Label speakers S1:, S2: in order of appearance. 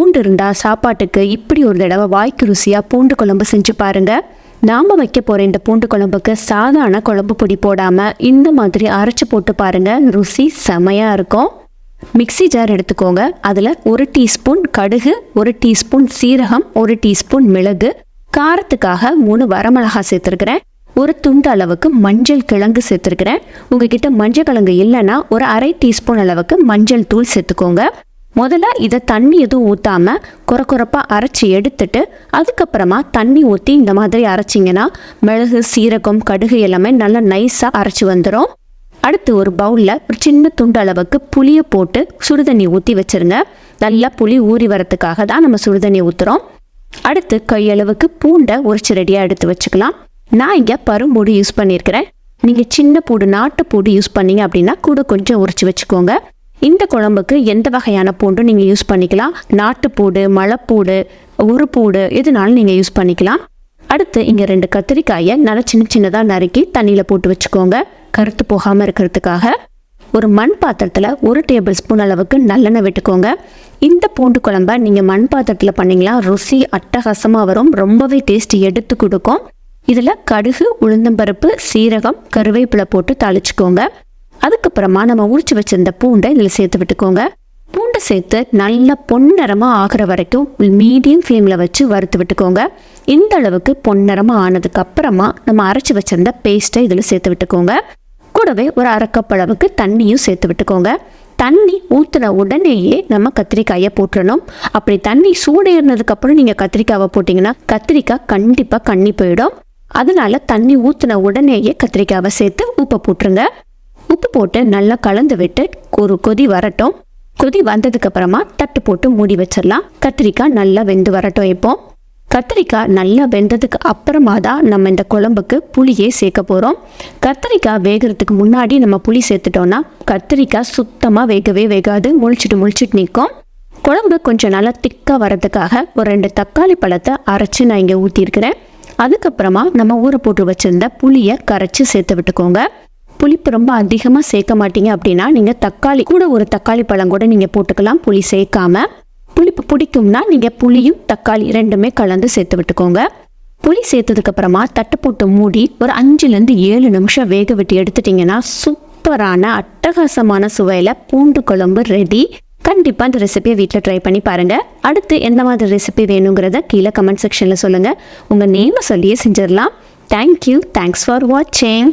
S1: பூண்டு இருந்தால் சாப்பாட்டுக்கு இப்படி ஒரு தடவை வாய்க்கு ருசியாக பூண்டு குழம்பு செஞ்சு பாருங்கள். நாம் வைக்க போகிற இந்த பூண்டு குழம்புக்கு சாதாரண குழம்பு பொடி போடாமல் இந்த மாதிரி அரைச்சி போட்டு பாருங்கள், ருசி செமையாக இருக்கும். மிக்ஸி ஜார் எடுத்துக்கோங்க. அதில் 1 டீஸ்பூன் கடுகு, 1 டீஸ்பூன் சீரகம், 1 டீஸ்பூன் மிளகு, காரத்துக்காக 3 வரமிளகாய் சேர்த்துருக்கிறேன், 1 துண்டு அளவுக்கு மஞ்சள் கிழங்கு சேர்த்துருக்கிறேன். உங்ககிட்ட மஞ்சள் கிழங்கு இல்லைன்னா ஒரு 1/2 டீஸ்பூன் அளவுக்கு மஞ்சள் தூள் சேர்த்துக்கோங்க. முதல்ல இதை தண்ணி எதுவும் ஊற்றாமல் குறப்பாக அரைச்சி எடுத்துட்டு அதுக்கப்புறமா தண்ணி ஊற்றி இந்த மாதிரி அரைச்சிங்கன்னா மிளகு, சீரகம், கடுகு எல்லாமே நல்லா நைஸாக அரைச்சி வந்துடும். அடுத்து ஒரு பவுலில் ஒரு சின்ன துண்டு அளவுக்கு புளியை போட்டு சுடுதண்ணி ஊற்றி வச்சுருங்க. நல்லா புளி ஊறி வரத்துக்காக தான் நம்ம சுடுதண்ணி ஊற்றுறோம். அடுத்து கையளவுக்கு பூண்டை உரிச்சு ரெடியாக எடுத்து வச்சுக்கலாம். நான் இங்கே பரும்பூடு யூஸ் பண்ணியிருக்கிறேன். நீங்கள் சின்ன பூடு, நாட்டு பூடு யூஸ் பண்ணீங்க அப்படின்னா கூட கொஞ்சம் உரிச்சு வச்சுக்கோங்க. இந்த குழம்புக்கு எந்த வகையான பூண்டும் நீங்கள் யூஸ் பண்ணிக்கலாம். நாட்டுப்பூடு, மலைப்பூடு, உருப்பூடு எதுனாலும் நீங்கள் யூஸ் பண்ணிக்கலாம். அடுத்து இங்கே 2 கத்திரிக்காயை நல்லா சின்னதாக நறுக்கி தண்ணியில் போட்டு வச்சுக்கோங்க, கருத்து போகாமல் இருக்கிறதுக்காக. ஒரு மண் பாத்திரத்தில் 1 டேபிள் ஸ்பூன் அளவுக்கு நல்லெண்ணெய் விட்டுக்கோங்க. இந்த பூண்டு குழம்பை நீங்கள் மண் பாத்திரத்தில் பண்ணிங்களா ருசி அட்டகாசமாக வரும், ரொம்பவே டேஸ்ட் எடுத்து கொடுக்கும். இதில் கடுகு, உளுந்தம்பருப்பு, சீரகம், கருவேப்பிலை போட்டு தாளிச்சுக்கோங்க. அதுக்கப்புறமா நம்ம உரிச்சு வச்சிருந்த பூண்டை இதில் சேர்த்து விட்டுக்கோங்க. பூண்டை சேர்த்து நல்லா பொன்னிறமாக ஆகிற வரைக்கும் மீடியம் ஃப்ளேமில் வச்சு வறுத்து விட்டுக்கோங்க. இந்த அளவுக்கு பொன்னிறமாக ஆனதுக்கு அப்புறமா நம்ம அரைச்சி வச்சிருந்த பேஸ்ட்டை இதில் சேர்த்து விட்டுக்கோங்க. கூடவே ஒரு 1/2 கப் அளவுக்கு தண்ணியும் சேர்த்து விட்டுக்கோங்க. தண்ணி ஊற்றின உடனேயே நம்ம கத்திரிக்காயை போட்டுடணும். அப்படி தண்ணி சூடேறினதுக்கு அப்புறம் நீங்கள் கத்திரிக்காவை போட்டிங்கன்னா கத்திரிக்காய் கண்டிப்பாக கண்ணி போயிடும். அதனால தண்ணி ஊற்றின உடனேயே கத்திரிக்காவை சேர்த்து உப்பை போட்டுருங்க. உப்பு போட்டு நல்லா கலந்து விட்டு ஒரு கொதி வரட்டும். கொதி வந்ததுக்கு அப்புறமா தட்டு போட்டு மூடி வச்சிடலாம். கத்திரிக்காய் நல்லா வெந்து வரட்டும். இப்போ கத்திரிக்காய் நல்லா வெந்ததுக்கு அப்புறமா தான் நம்ம இந்த குழம்புக்கு புளியே சேர்க்க போகிறோம். கத்திரிக்காய் வேகிறதுக்கு முன்னாடி நம்ம புளி சேர்த்துட்டோம்னா கத்திரிக்காய் சுத்தமாக வேகவே வேகாது, முழிச்சிட்டு நிற்கும். குழம்பு கொஞ்சம் நல்லா திக்காக வரதுக்காக ஒரு 2 தக்காளி பழத்தை அரைச்சி நான் இங்கே ஊற்றிருக்கிறேன். அதுக்கப்புறமா நம்ம ஊற போட்டு வச்சுருந்த புளியை கரைச்சி சேர்த்து விட்டுக்கோங்க. புளிப்பு ரொம்ப அதிகமாக சேர்க்க மாட்டீங்க அப்படின்னா நீங்கள் தக்காளி கூட ஒரு தக்காளி பழம் கூட நீங்கள் போட்டுக்கலாம், புளி சேர்க்காம. புளிப்பு பிடிக்கும்னா நீங்கள் புளியும் தக்காளி 2மே கலந்து சேர்த்து விட்டுக்கோங்க. புளி சேர்த்ததுக்கப்புறமா தட்டு போட்டு மூடி ஒரு 5-7 நிமிஷம் வேக விட்டு எடுத்துட்டிங்கன்னா சூப்பரான அட்டகாசமான சுவையில் பூண்டு குழம்பு ரெடி. கண்டிப்பாக இந்த ரெசிபியை வீட்டில் ட்ரை பண்ணி பாருங்கள். அடுத்து எந்த மாதிரி ரெசிபி வேணுங்கிறத கீழே கமெண்ட் செக்ஷனில் சொல்லுங்கள். உங்கள் நேமை சொல்லியே செஞ்சிடலாம். தேங்க்யூ. தேங்க்ஸ் ஃபார் வாட்சிங்.